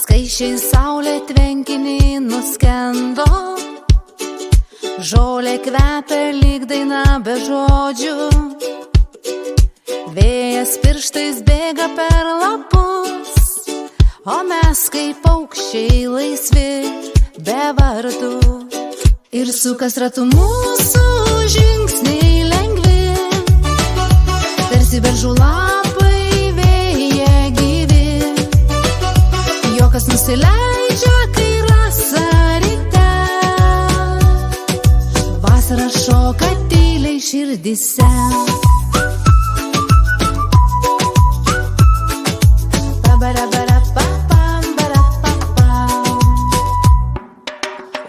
Skaičiai saulė tvenkinį nuskendo, žolė kvepia lyg daina be žodžių, vėjas pirštais bėga per lapus, o mes kaip paukščiai laisvi be vardų. Ir sukas ratu mūsų žingsniai lengvi, tarsi beržų lapai vėja gyvi. Juokas nusileidžia, kai rasa ryte, vasara šoka tyliai širdyse.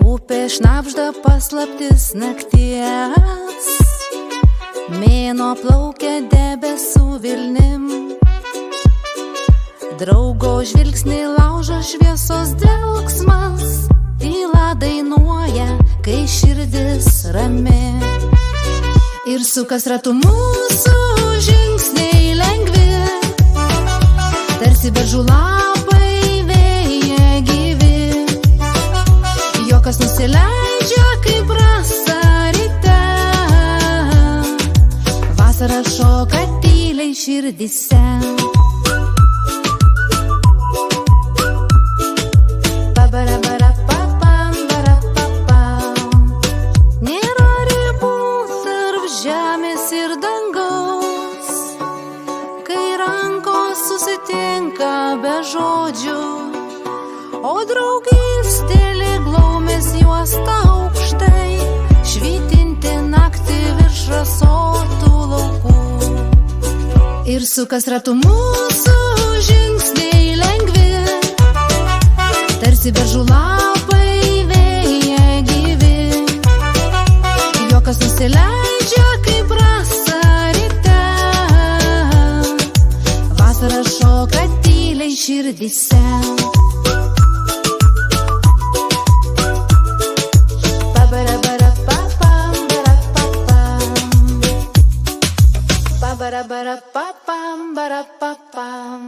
Upė šnabžda paslaptis nakties, mėnuo plaukia debesų vilnim, draugo žvilgsnį laužo šviesos dvelksmas, tyla dainuoja, kai širdis rami. Ir sukas ratu mūsų žingsniai lengvi, tarsi beržų lapai vėja gyvi. Juokas nusileidžia, kaip rasa ryte, vasara šoka tyliai širdyse. Nėra ribų tarp žemės ir dangaus, kai rankos susitinka be žodžių, o draugystė lyg laumės juosta aukštai, švytinti naktį virš rasotų laukų. Ir sukas ratu mūsų žingsniai lengvi, tarsi beržų lapai vėja gyvi. Juokas nusileidžia, kaip rasa ryte, vasara šoka tyliai širdyse. Ba-ba-da-ba-da-ba-bam, ba-da-ba-bam.